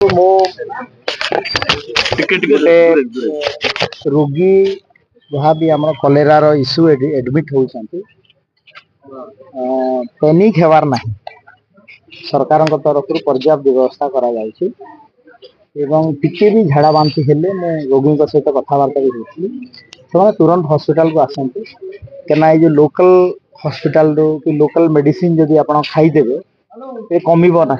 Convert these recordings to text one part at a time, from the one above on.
मो रोगी जहाँ भी आम कलेरार इश्यू एडमिट होती पैनिक हेबार ना सरकार तरफ पर्याप्त व्यवस्था करा टिके भी झाड़ा बांति हेले मैं रोगी सहित कथबार्ता भी होती से तुरंत हॉस्पिटल को आसती क्या ये लोकल हॉस्पिटल कि लोकल मेडिसिन जदि आप खाईदेवे ये कमिब ना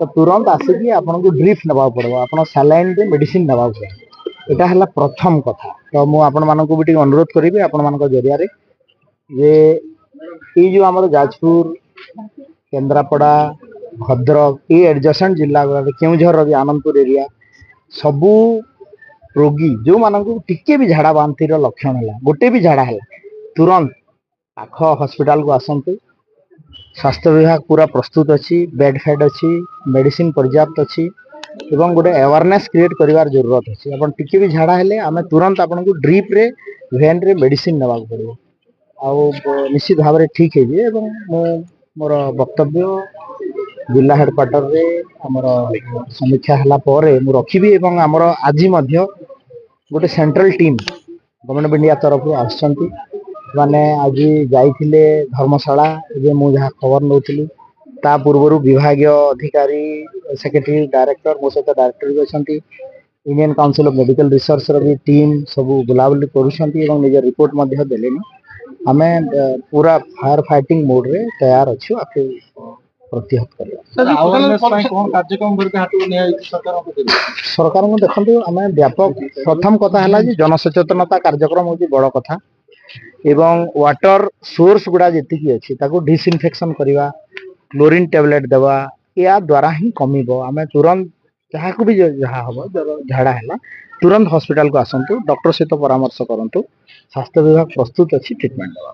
तो तुरंत आसिक आपको ड्रिप नवा पड़ो आप सलाइन मेडिसिन नवा पड़े यहाँ है प्रथम कथा। तो मुझे अनुरोध करी आपण मान जरिया ये जो आम जाजपुर केन्द्रापड़ा भद्रक ये एडजसेंट जिला केउझर भी आनंदपुर एरिया सबू रोगी जो मानक टिके भी झाड़ा बांति लक्षण है गोटे भी झाड़ा है तुरंत पाख हॉस्पिटल को आसतु। स्वास्थ्य विभाग पूरा प्रस्तुत अच्छी बेड फेड अच्छी मेडिसिन पर्याप्त अच्छी एवं गोटे अवेयरनेस क्रिएट करिवार जरूरत अच्छी अपन टिके भी झाड़ा हेले आमे तुरंत आपन को ड्रिप रे वेन रे मेडिसिन नवा पड़ो आ निश्चित भाव में ठीक है एवं मोर वक्तव्य जिला हेडक्वार्टर रे हमर समीक्षा हला परे मु रखिबी एवं हमर आज मध्य गोटे central team government of India तरफ आसछंती माने आज जाइथिले धर्मशाला जे मु जहाँ खबर नौथिली ता पूर्व विभाग अधिकारी सेक्रेटरी डायरेक्टर मो सहित डायरेक्टर भी अच्छा Indian Council of Medical Research रो भी टीम सब बुलाबुली करुँच निज रिपोर्ट देले आमे पूरा फायर फाइटिंग मोड रे तैयार अच्छु आपको प्रतिहत सरकार को देखते आम व्यापक प्रथम कथा है जनसचेतनता कार्यक्रम हूँ बड़ कथा एवं वाटर सोर्स गुड़ा जी अच्छी डिसइनफेक्शन करवा क्लोरीन टेबलेट देवा या द्वारा ही कमिब आम तुरंत जहाँ को भी जहाँ हम झाड़ा है तुरंत हॉस्पिटल को आसतु डॉक्टर सहित परामर्श करूँ स्वास्थ्य विभाग प्रस्तुत अच्छी ट्रिटमेंट देवा।